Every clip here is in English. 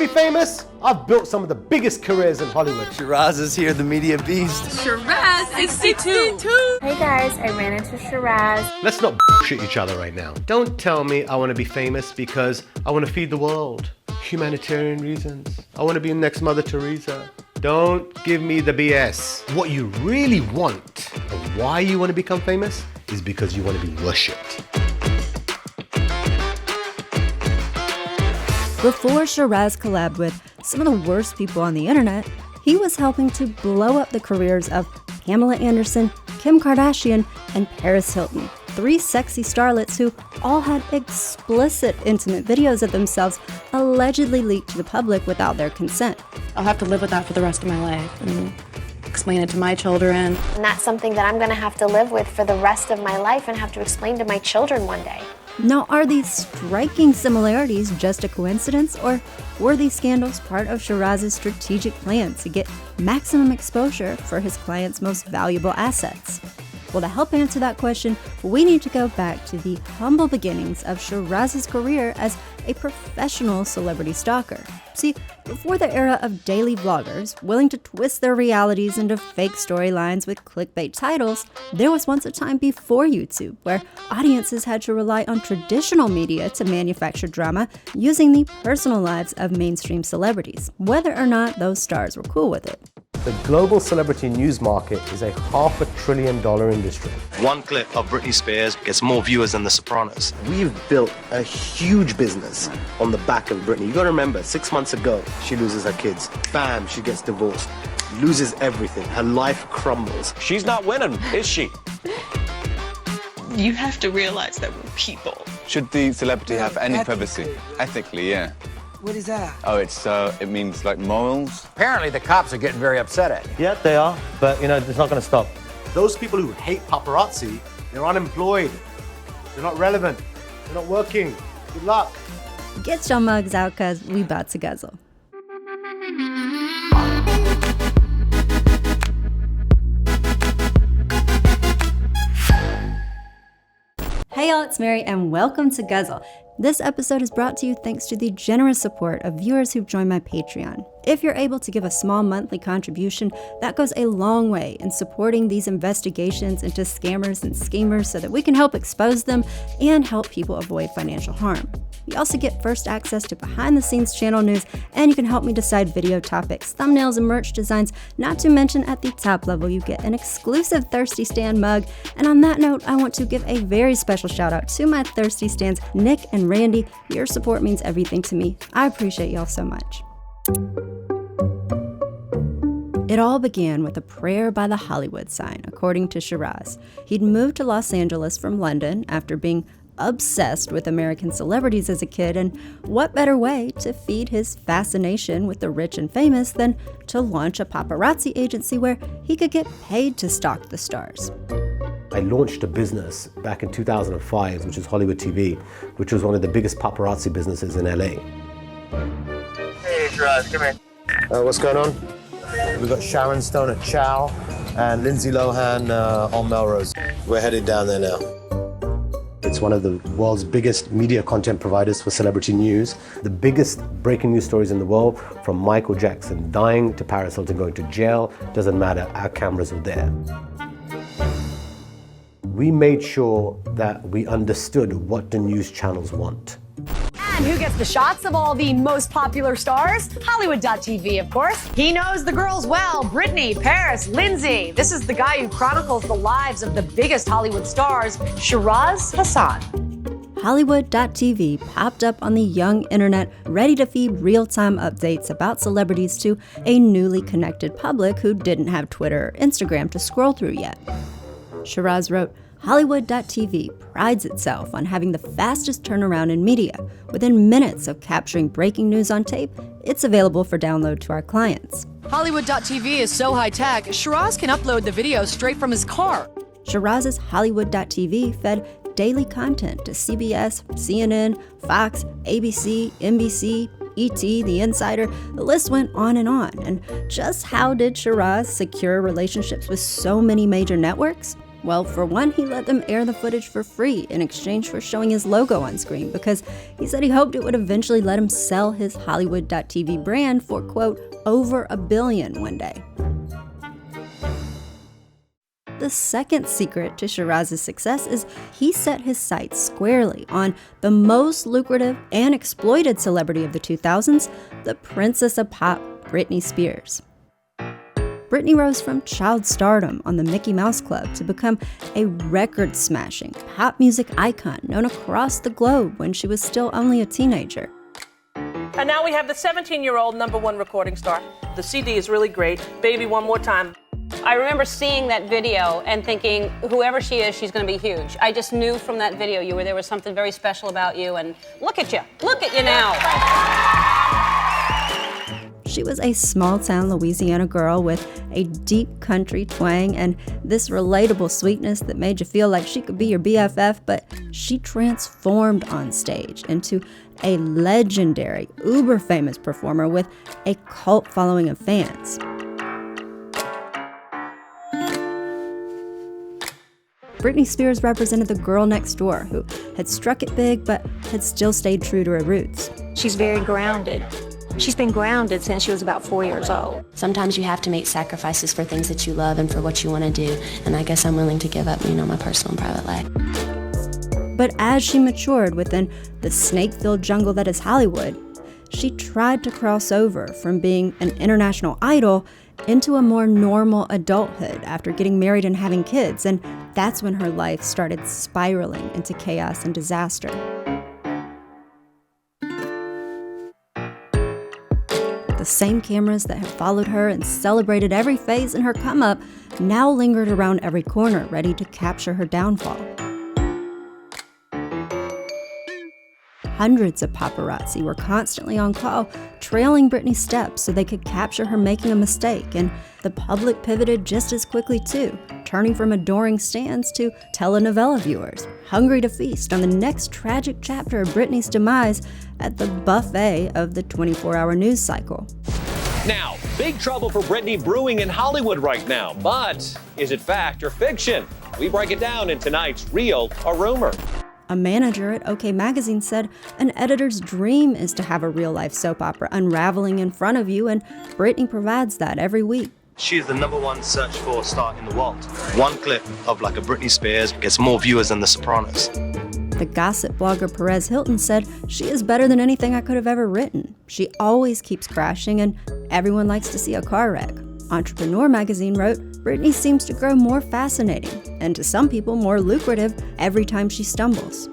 be famous? I've built some of the biggest careers in Hollywood. Sheeraz is here, the media beast. Sheeraz 62. Hey guys, I ran into Sheeraz. Let's not bullshit each other right now. Don't tell me I want to be famous because I want to feed the world. Humanitarian reasons. I want to be the next Mother Teresa. Don't give me the BS. What you really want and why you want to become famous is because you want to be worshipped. Before Sheeraz collabed with some of the worst people on the internet, he was helping to blow up the careers of Pamela Anderson, Kim Kardashian, and Paris Hilton, 3 sexy starlets who all had explicit intimate videos of themselves allegedly leaked to the public without their consent. I'll have to live with that for the rest of my life and explain it to my children. And that's something that I'm gonna have to live with for the rest of my life and have to explain to my children one day. Now, are these striking similarities just a coincidence, or were these scandals part of Sheeraz's strategic plan to get maximum exposure for his clients' most valuable assets? Well, to help answer that question, we need to go back to the humble beginnings of Sheeraz's career as a professional celebrity stalker. See, before the era of daily vloggers willing to twist their realities into fake storylines with clickbait titles, there was once a time before YouTube where audiences had to rely on traditional media to manufacture drama using the personal lives of mainstream celebrities, whether or not those stars were cool with it. The global celebrity news market is a $500 billion industry. One clip of Britney Spears gets more viewers than The Sopranos. We've built a huge business on the back of Britney. You gotta remember, 6 months ago, she loses her kids. Bam, she gets divorced. Loses everything. Her life crumbles. She's not winning, is she? You have to realize that we're people. Should the celebrity have any privacy? Ethically, yeah. What is that? Oh, it means like morals. Apparently the cops are getting very upset at you. Yeah, they are, but it's not gonna stop. Those people who hate paparazzi, they're unemployed. They're not relevant. They're not working. Good luck. Get your mugs out, cause we about to guzzle. Hey y'all, it's Mary and welcome to Guzzle. This episode is brought to you thanks to the generous support of viewers who've joined my Patreon. If you're able to give a small monthly contribution, that goes a long way in supporting these investigations into scammers and schemers so that we can help expose them and help people avoid financial harm. You also get first access to behind-the-scenes channel news, and you can help me decide video topics, thumbnails, and merch designs, not to mention at the top level you get an exclusive Thirsty Stan mug. And on that note, I want to give a very special shout out to my Thirsty Stans, Nick and Randy. Your support means everything to me. I appreciate y'all so much. It all began with a prayer by the Hollywood sign, according to Sheeraz. He'd moved to Los Angeles from London after being obsessed with American celebrities as a kid, and what better way to feed his fascination with the rich and famous than to launch a paparazzi agency where he could get paid to stalk the stars. I launched a business back in 2005, which is Hollywood TV, which was one of the biggest paparazzi businesses in LA. Hey, Sheeraz, come here. What's going on? We've got Sharon Stone at Chow and Lindsay Lohan on Melrose. We're headed down there now. It's one of the world's biggest media content providers for celebrity news. The biggest breaking news stories in the world, from Michael Jackson dying to Paris Hilton going to jail, doesn't matter, our cameras are there. We made sure that we understood what the news channels want. And who gets the shots of all the most popular stars? Hollywood.tv, of course. He knows the girls well. Britney, Paris, Lindsay. This is the guy who chronicles the lives of the biggest Hollywood stars, Sheeraz Hasan. Hollywood.tv popped up on the young internet, ready to feed real-time updates about celebrities to a newly connected public who didn't have Twitter or Instagram to scroll through yet. Sheeraz wrote, Hollywood.tv prides itself on having the fastest turnaround in media. Within minutes of capturing breaking news on tape, it's available for download to our clients. Hollywood.tv is so high-tech, Sheeraz can upload the video straight from his car. Sheeraz's Hollywood.tv fed daily content to CBS, CNN, Fox, ABC, NBC, ET, The Insider. The list went on. And just how did Sheeraz secure relationships with so many major networks? Well, for one, he let them air the footage for free in exchange for showing his logo on screen because he said he hoped it would eventually let him sell his Hollywood.tv brand for, quote, over $1 billion one day. The second secret to Sheeraz's success is he set his sights squarely on the most lucrative and exploited celebrity of the 2000s, the princess of pop, Britney Spears. Britney rose from child stardom on the Mickey Mouse Club to become a record-smashing pop music icon known across the globe when she was still only a teenager. And now we have the 17-year-old #1 recording star. The CD is really great. Baby, one more time. I remember seeing that video and thinking, whoever she is, she's going to be huge. I just knew from that video there was something very special about you, and look at you now. She was a small-town Louisiana girl with a deep country twang and this relatable sweetness that made you feel like she could be your BFF, but she transformed on stage into a legendary, uber-famous performer with a cult following of fans. Britney Spears represented the girl next door who had struck it big but had still stayed true to her roots. She's very grounded. She's been grounded since she was about 4 years old. Sometimes you have to make sacrifices for things that you love and for what you want to do, and I guess I'm willing to give up, my personal and private life. But as she matured within the snake-filled jungle that is Hollywood, she tried to cross over from being an international idol into a more normal adulthood after getting married and having kids, and that's when her life started spiraling into chaos and disaster. The same cameras that had followed her and celebrated every phase in her come-up now lingered around every corner, ready to capture her downfall. Hundreds of paparazzi were constantly on call, trailing Britney's steps so they could capture her making a mistake, and the public pivoted just as quickly too, turning from adoring stans to telenovela viewers, hungry to feast on the next tragic chapter of Britney's demise at the buffet of the 24-hour news cycle. Now, big trouble for Britney brewing in Hollywood right now, but is it fact or fiction? We break it down in tonight's Real or Rumor. A manager at OK Magazine said an editor's dream is to have a real-life soap opera unraveling in front of you, and Britney provides that every week. She's the #1 search for star in the world. One clip of like a Britney Spears gets more viewers than The Sopranos. The gossip blogger Perez Hilton said, "She is better than anything I could have ever written. She always keeps crashing and everyone likes to see a car wreck." Entrepreneur magazine wrote, "Britney seems to grow more fascinating and to some people more lucrative every time she stumbles."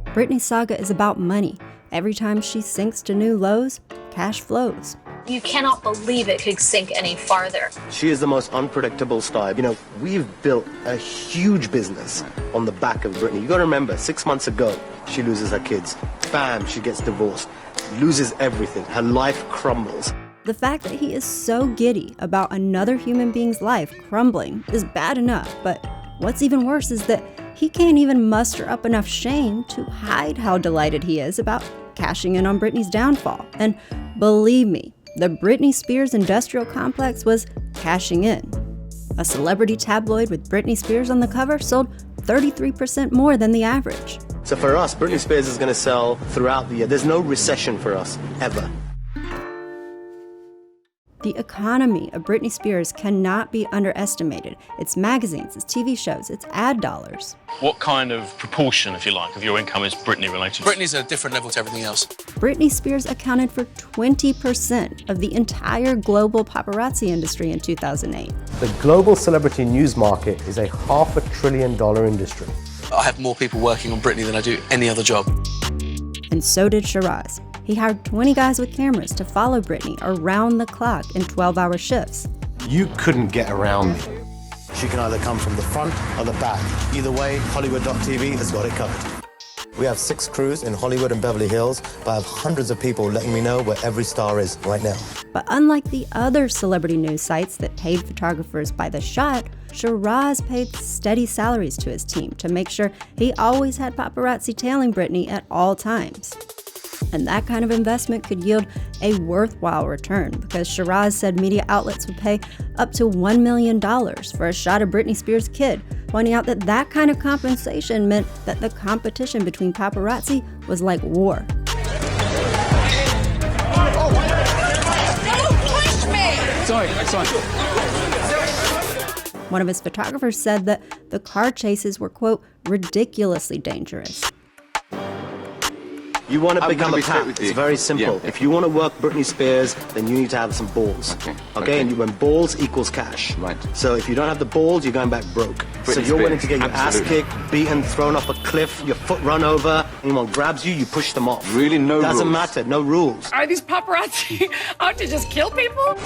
Britney's saga is about money. Every time she sinks to new lows, cash flows. You cannot believe it could sink any farther. She is the most unpredictable star. We've built a huge business on the back of Britney. You gotta remember, 6 months ago, she loses her kids. Bam, she gets divorced. Loses everything. Her life crumbles. The fact that he is so giddy about another human being's life crumbling is bad enough, but what's even worse is that he can't even muster up enough shame to hide how delighted he is about cashing in on Britney's downfall. And believe me, the Britney Spears industrial complex was cashing in. A celebrity tabloid with Britney Spears on the cover sold 33% more than the average. So for us, Britney Spears is going to sell throughout the year. There's no recession for us, ever. The economy of Britney Spears cannot be underestimated. Its magazines, its TV shows, its ad dollars. What kind of proportion, if you like, of your income is Britney related? Britney's at a different level to everything else. Britney Spears accounted for 20% of the entire global paparazzi industry in 2008. The global celebrity news market is a $500 billion industry. I have more people working on Britney than I do any other job. And so did Sheeraz. He hired 20 guys with cameras to follow Britney around the clock in 12-hour shifts. You couldn't get around me. She can either come from the front or the back. Either way, Hollywood.tv has got it covered. We have 6 crews in Hollywood and Beverly Hills, but I have hundreds of people letting me know where every star is right now. But unlike the other celebrity news sites that paid photographers by the shot, Sheeraz paid steady salaries to his team to make sure he always had paparazzi tailing Britney at all times. And that kind of investment could yield a worthwhile return because Sheeraz said media outlets would pay up to $1 million for a shot of Britney Spears' kid, pointing out that that kind of compensation meant that the competition between paparazzi was like war. Sorry. One of his photographers said that the car chases were, quote, ridiculously dangerous. You want to become a straight pap. with It's you. very simple. Yeah. If you want to work Britney Spears, then you need to have some balls. Okay? And when balls equals cash. Right. So if you don't have the balls, you're going back broke. So Britney you're willing to Spears. get your Absolutely. ass kicked, beaten, thrown off a cliff, your foot run over, anyone grabs you, you push them off. Really, no Doesn't rules. matter, no rules. Are these paparazzi out to just kill people?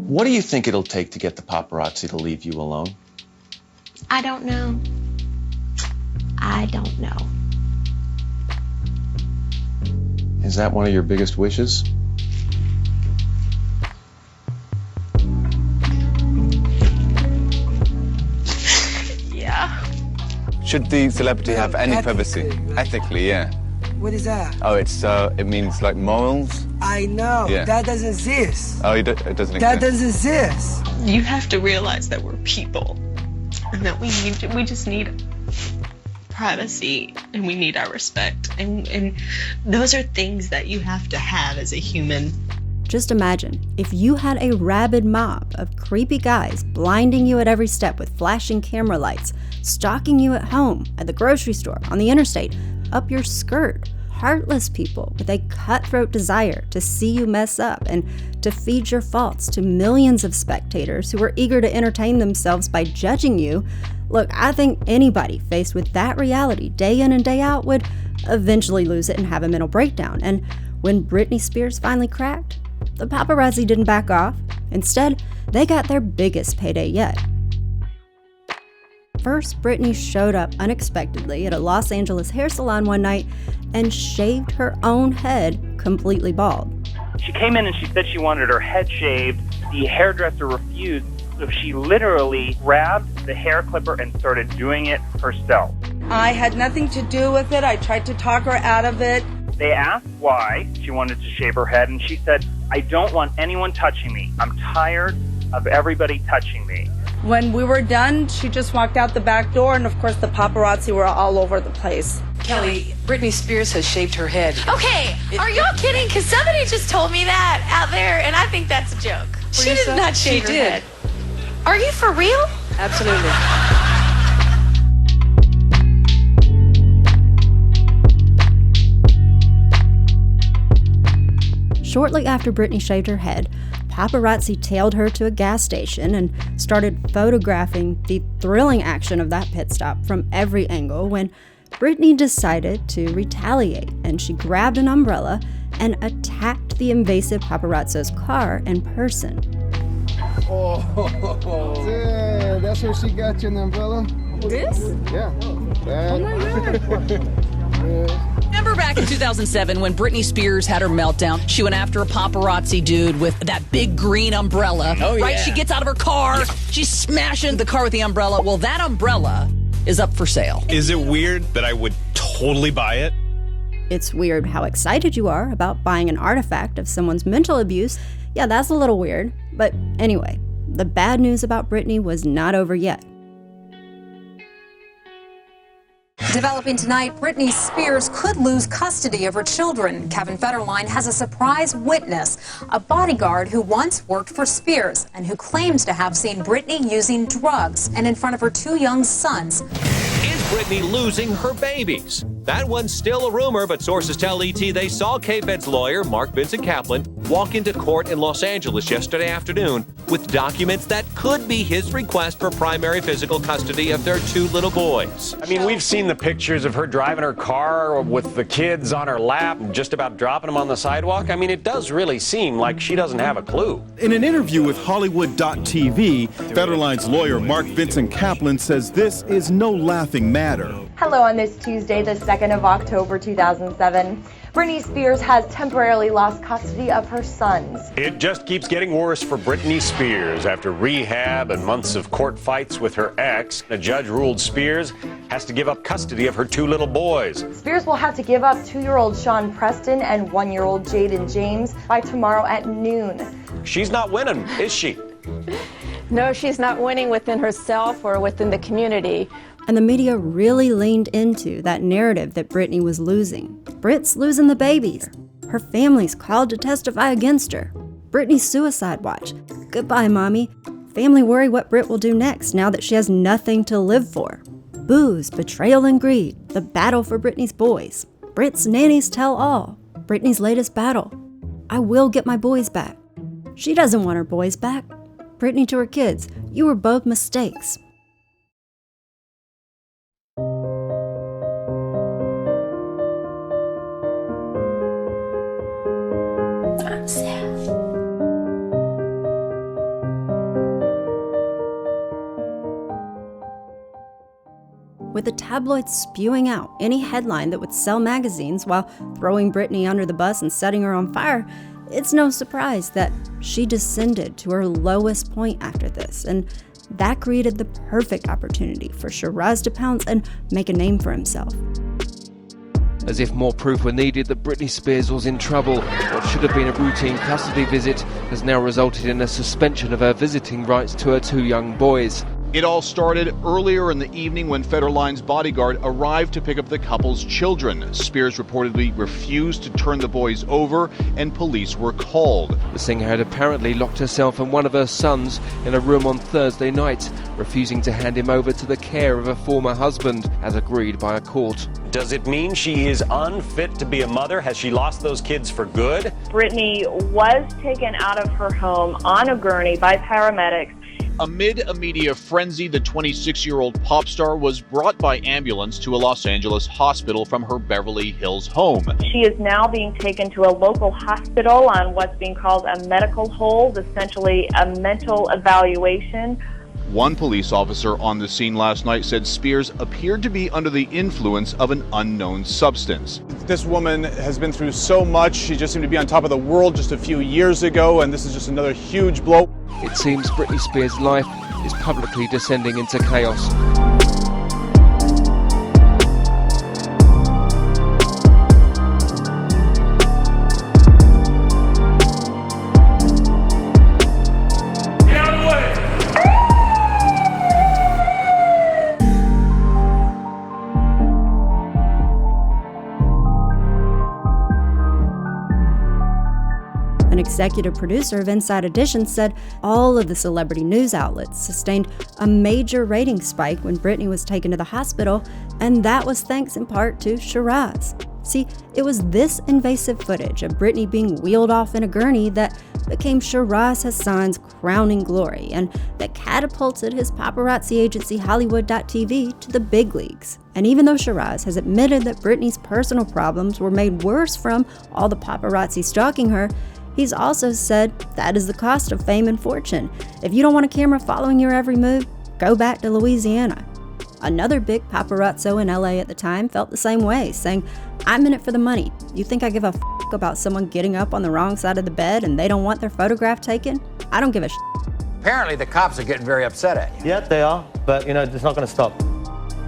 What do you think it'll take to get the paparazzi to leave you alone? I don't know. I don't know. Is that one of your biggest wishes? Yeah. Should the celebrity have any privacy? Ethically, yeah. What is that? Oh, it means like morals. I know. Yeah. That doesn't exist. Oh, it doesn't exist. That doesn't exist. You have to realize that we're people and that we just need privacy and we need our respect. And those are things that you have to have as a human. Just imagine if you had a rabid mob of creepy guys blinding you at every step with flashing camera lights, stalking you at home, at the grocery store, on the interstate, up your skirt. Heartless people with a cutthroat desire to see you mess up and to feed your faults to millions of spectators who are eager to entertain themselves by judging you. Look, I think anybody faced with that reality day in and day out would eventually lose it and have a mental breakdown. And when Britney Spears finally cracked, the paparazzi didn't back off. Instead, they got their biggest payday yet. First, Britney showed up unexpectedly at a Los Angeles hair salon one night and shaved her own head completely bald. She came in and she said she wanted her head shaved. The hairdresser refused, so she literally grabbed the hair clipper and started doing it herself. I had nothing to do with it. I tried to talk her out of it. They asked why she wanted to shave her head, and she said, "I don't want anyone touching me. I'm tired of everybody touching me." When we were done, she just walked out the back door, and of course the paparazzi were all over the place. Kelly, Britney Spears has shaved her head. Okay, are y'all kidding? Because somebody just told me that out there, and I think that's a joke. She did not shave her head. Are you for real? Absolutely. Shortly after Britney shaved her head, paparazzi tailed her to a gas station and started photographing the thrilling action of that pit stop from every angle when Britney decided to retaliate, and she grabbed an umbrella and attacked the invasive paparazzo's car in person. Oh, yeah, that's how she got you an umbrella? This? Yeah. Oh my God. Remember back in 2007 when Britney Spears had her meltdown? She went after a paparazzi dude with that big green umbrella. Oh, right? yeah. She gets out of her car. She's smashing the car with the umbrella. Well, that umbrella is up for sale. Is it weird that I would totally buy it? It's weird how excited you are about buying an artifact of someone's mental abuse. Yeah, that's a little weird. But anyway, the bad news about Britney was not over yet. Developing tonight, Britney Spears could lose custody of her children. Kevin Federline has a surprise witness, a bodyguard who once worked for Spears and who claims to have seen Britney using drugs and in front of her two young sons. Is Britney losing her babies? That one's still a rumor, but sources tell ET they saw K-Fed's lawyer, Mark Vincent Kaplan, walk into court in Los Angeles yesterday afternoon with documents that could be his request for primary physical custody of their 2 little boys. I mean, we've seen the pictures of her driving her car with the kids on her lap and just about dropping them on the sidewalk. I mean, it does really seem like she doesn't have a clue. In an interview with Hollywood.tv, Federline's lawyer Mark Vincent Kaplan says this is no laughing matter. Hello, on this Tuesday, the 2nd of October, 2007. Britney Spears has temporarily lost custody of her sons. It just keeps getting worse for Britney Spears. After rehab and months of court fights with her ex, a judge ruled Spears has to give up custody of her 2 little boys. Spears will have to give up 2-year-old Sean Preston and 1-year-old Jaden James by tomorrow at noon. She's not winning, is she? No, she's not winning within herself or within the community. And the media really leaned into that narrative that Britney was losing. Brit's losing the babies. Her family's called to testify against her. Britney's suicide watch. Goodbye, Mommy. Family worry what Brit will do next now that she has nothing to live for. Booze, betrayal, and greed. The battle for Britney's boys. Brit's nannies tell all. Britney's latest battle. I will get my boys back. She doesn't want her boys back. Britney to her kids, you were both mistakes. I'm sad. With the tabloids spewing out any headline that would sell magazines while throwing Britney under the bus and setting her on fire, it's no surprise that she descended to her lowest point after this, and that created the perfect opportunity for Sheeraz to pounce and make a name for himself. As if more proof were needed that Britney Spears was in trouble, what should have been a routine custody visit has now resulted in a suspension of her visiting rights to her 2 young boys. It all started earlier in the evening when Federline's bodyguard arrived to pick up the couple's children. Spears reportedly refused to turn the boys over, and police were called. The singer had apparently locked herself and one of her sons in a room on Thursday night, refusing to hand him over to the care of a former husband, as agreed by a court. Does it mean she is unfit to be a mother? Has she lost those kids for good? Britney was taken out of her home on a gurney by paramedics. Amid a media frenzy, the 26-year-old pop star was brought by ambulance to a Los Angeles hospital from her Beverly Hills home. She is now being taken to a local hospital on what's being called a medical hold, essentially a mental evaluation. One police officer on the scene last night said Spears appeared to be under the influence of an unknown substance. This woman has been through so much. She just seemed to be on top of the world just a few years ago, and this is just another huge blow. It seems Britney Spears' life is publicly descending into chaos. Executive producer of Inside Edition said all of the celebrity news outlets sustained a major rating spike when Britney was taken to the hospital, and that was thanks in part to Sheeraz. See, it was this invasive footage of Britney being wheeled off in a gurney that became Sheeraz Hasan's crowning glory, and that catapulted his paparazzi agency Hollywood.tv to the big leagues. And even though Sheeraz has admitted that Britney's personal problems were made worse from all the paparazzi stalking her, he's also said that is the cost of fame and fortune. If you don't want a camera following your every move, go back to Louisiana. Another big paparazzo in LA at the time felt the same way, saying, I'm in it for the money. You think I give a f*** about someone getting up on the wrong side of the bed and they don't want their photograph taken? I don't give a Apparently the cops are getting very upset at you. Yeah, they are, but it's not going to stop.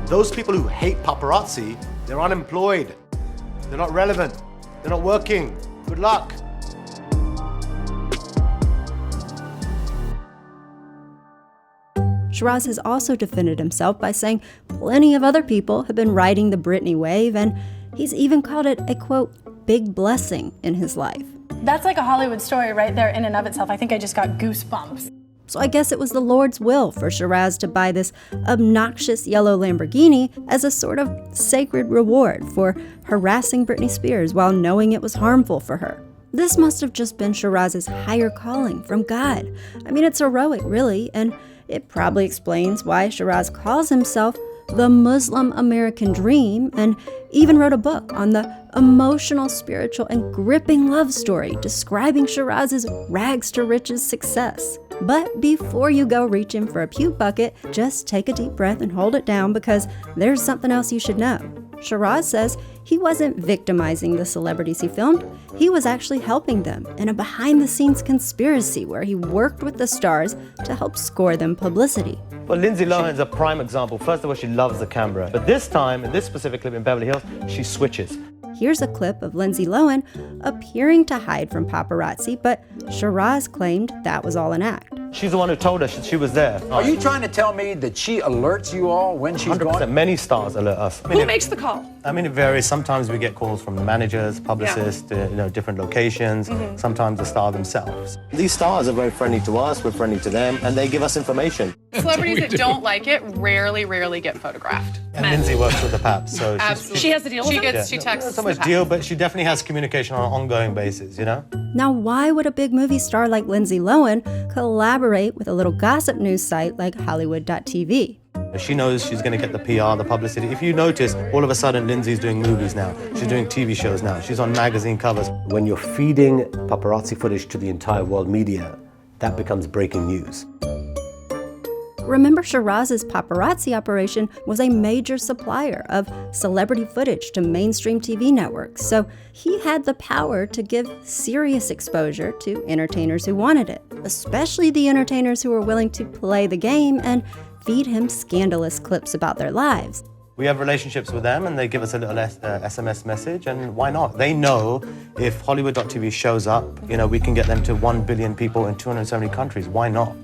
Those people who hate paparazzi, they're unemployed. They're not relevant. They're not working. Good luck. Sheeraz has also defended himself by saying plenty of other people have been riding the Britney wave, and he's even called it a, quote, big blessing in his life. That's like a Hollywood story right there in and of itself. I think I just got goosebumps. So I guess it was the Lord's will for Sheeraz to buy this obnoxious yellow Lamborghini as a sort of sacred reward for harassing Britney Spears while knowing it was harmful for her. This must have just been Sheeraz's higher calling from God. I mean, it's heroic, really, and it probably explains why Sheeraz calls himself the Muslim American Dream and even wrote a book on the emotional, spiritual, and gripping love story describing Sheeraz's rags to riches success. But before you go reaching for a puke bucket, just take a deep breath and hold it down, because there's something else you should know. Sheeraz says he wasn't victimizing the celebrities he filmed. He was actually helping them in a behind-the-scenes conspiracy where he worked with the stars to help score them publicity. Well, Lindsay Lohan's a prime example. First of all, she loves the camera. But this time, in this specific clip in Beverly Hills, she switches. Here's a clip of Lindsay Lohan appearing to hide from paparazzi, but Sheeraz claimed that was all an act. She's the one who told us she was there. Are you trying to tell me that she alerts you all when she's 100%. gone? Many stars alert us. Who makes the call? I mean, it varies. Sometimes we get calls from managers, publicists, different locations. Sometimes the star themselves. These stars are very friendly to us, we're friendly to them, and they give us information. Celebrities that don't like it rarely get photographed. And Lindsay works with the Paps, so Absolutely. She has to deal with it? She texts not so much deal, but she definitely has communication on an ongoing basis, you know? Now, why would a big movie star like Lindsay Lohan collaborate with a little gossip news site like Hollywood.tv? She knows she's going to get the PR, the publicity. If you notice, all of a sudden, Lindsay's doing movies now. She's doing TV shows now. She's on magazine covers. When you're feeding paparazzi footage to the entire world media, that becomes breaking news. Remember, Sheeraz's paparazzi operation was a major supplier of celebrity footage to mainstream TV networks, so he had the power to give serious exposure to entertainers who wanted it, especially the entertainers who were willing to play the game and feed him scandalous clips about their lives. We have relationships with them, and they give us a little SMS message, and why not? They know if Hollywood.tv shows up, we can get them to 1 billion people in 270 countries. Why not?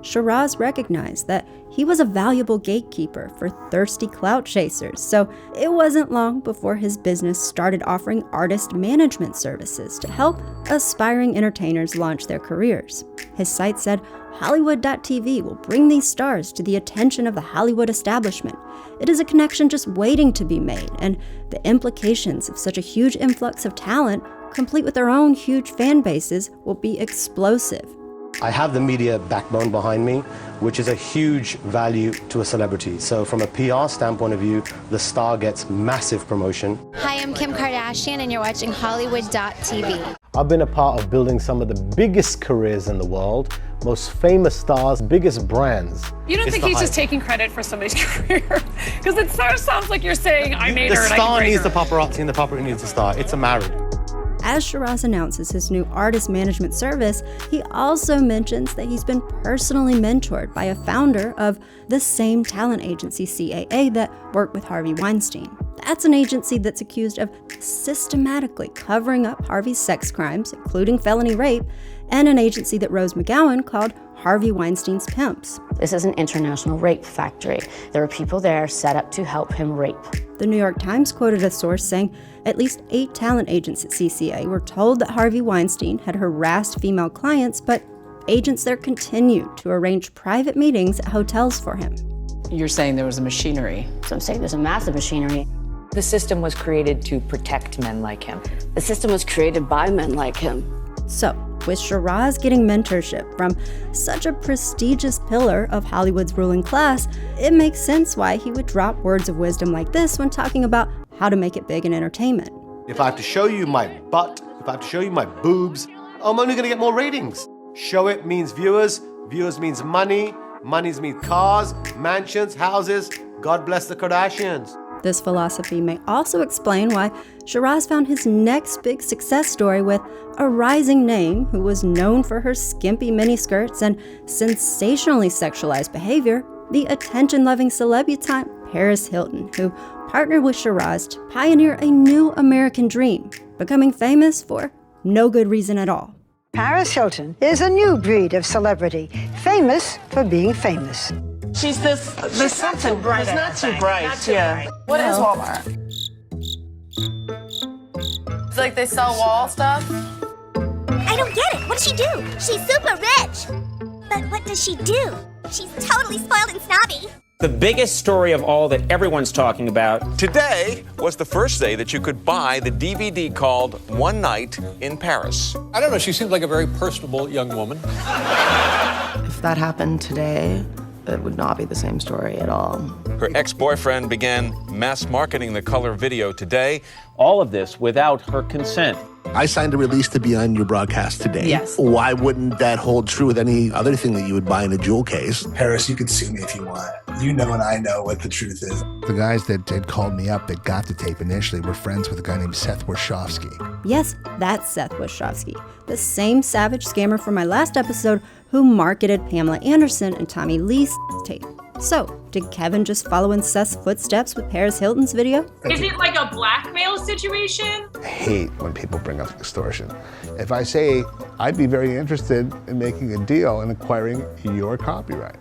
Sheeraz recognized that he was a valuable gatekeeper for thirsty clout chasers, so it wasn't long before his business started offering artist management services to help aspiring entertainers launch their careers. His site said Hollywood.tv will bring these stars to the attention of the Hollywood establishment. It is a connection just waiting to be made, and the implications of such a huge influx of talent, complete with their own huge fan bases, will be explosive. I have the media backbone behind me, which is a huge value to a celebrity. So from a PR standpoint of view, the star gets massive promotion. Hi, I'm Kim Kardashian, and you're watching Hollywood.tv. I've been a part of building some of the biggest careers in the world, most famous stars, biggest brands. You don't think he's just taking credit for somebody's career? Because it sort of sounds like you're saying, I made her and I can break her. The star needs the paparazzi and the paparazzi needs the star. It's a marriage. As Sheeraz announces his new artist management service, he also mentions that he's been personally mentored by a founder of the same talent agency, CAA, that worked with Harvey Weinstein. That's an agency that's accused of systematically covering up Harvey's sex crimes, including felony rape, and an agency that Rose McGowan called Harvey Weinstein's pimps. This is an international rape factory. There are people there set up to help him rape. The New York Times quoted a source saying at least 8 talent agents at CCA were told that Harvey Weinstein had harassed female clients, but agents there continued to arrange private meetings at hotels for him. You're saying there was a machinery. So I'm saying there's a massive machinery. The system was created to protect men like him. The system was created by men like him. So, with Sheeraz getting mentorship from such a prestigious pillar of Hollywood's ruling class, it makes sense why he would drop words of wisdom like this when talking about how to make it big in entertainment. If I have to show you my butt, if I have to show you my boobs, I'm only gonna get more ratings. Show it means viewers, viewers means money, monies means cars, mansions, houses. God bless the Kardashians. This philosophy may also explain why Sheeraz found his next big success story with a rising name who was known for her skimpy miniskirts and sensationally sexualized behavior, the attention-loving celebutante Paris Hilton, who partnered with Sheeraz to pioneer a new American dream, becoming famous for no good reason at all. Paris Hilton is a new breed of celebrity, famous for being famous. She's this something bright. It's not too bright, yeah. What is Walmart? It's like they sell wall stuff? I don't get it. What does she do? She's super rich. But what does she do? She's totally spoiled and snobby. The biggest story of all that everyone's talking about. Today was the first day that you could buy the DVD called One Night in Paris. I don't know, she seems like a very personable young woman. If that happened today, it would not be the same story at all. Her ex-boyfriend began mass marketing the color video today. All of this without her consent. I signed a release to be on your broadcast today. Yes. Why wouldn't that hold true with any other thing that you would buy in a jewel case? Paris, you can sue me if you want. You know and I know what the truth is. The guys that had called me up that got the tape initially were friends with a guy named Seth Wachowski. Yes, that's Seth Wachowski, the same savage scammer from my last episode who marketed Pamela Anderson and Tommy Lee's tape. So, did Kevin just follow in Seth's footsteps with Paris Hilton's video? Is it like a blackmail situation? I hate when people bring up extortion. If I say, I'd be very interested in making a deal and acquiring your copyright,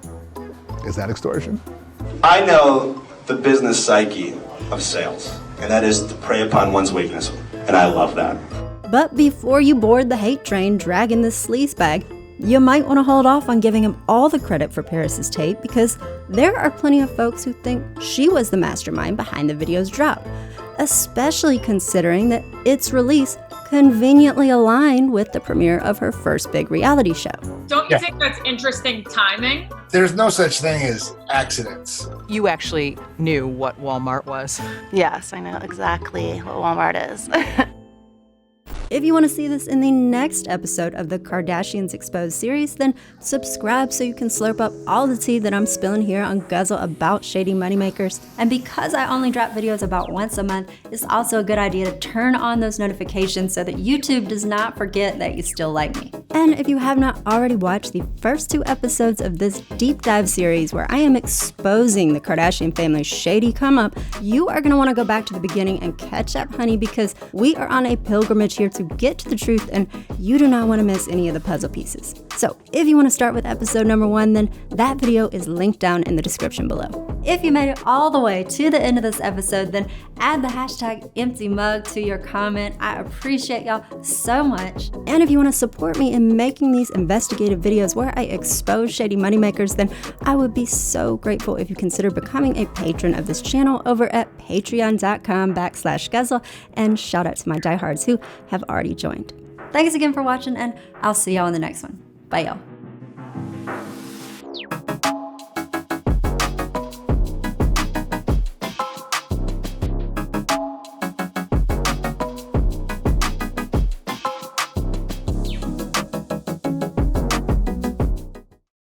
is that extortion? I know the business psyche of sales, and that is to prey upon one's weakness, and I love that. But before you board the hate train dragging this sleaze bag, you might want to hold off on giving him all the credit for Paris's tape because there are plenty of folks who think she was the mastermind behind the video's drop, especially considering that its release conveniently aligned with the premiere of her first big reality show. Don't you think that's interesting timing? There's no such thing as accidents. You actually knew what Walmart was. Yes, I know exactly what Walmart is. If you want to see this in the next episode of the Kardashians Exposed series, then subscribe so you can slurp up all the tea that I'm spilling here on Guzzle about shady moneymakers. And because I only drop videos about once a month, it's also a good idea to turn on those notifications so that YouTube does not forget that you still like me. And if you have not already watched the first 2 episodes of this deep dive series where I am exposing the Kardashian family's shady come up, you are going to want to go back to the beginning and catch up, honey, because we are on a pilgrimage here to get to the truth, and you do not want to miss any of the puzzle pieces. So if you want to start with episode number 1, then that video is linked down in the description below. If you made it all the way to the end of this episode, then add the hashtag empty mug to your comment. I appreciate y'all so much. And if you want to support me in making these investigative videos where I expose shady moneymakers, then I would be so grateful if you consider becoming a patron of this channel over at patreon.com/Guzzle, and shout out to my diehards who have already joined. Thanks again for watching, and I'll see y'all in the next one. Bye, y'all.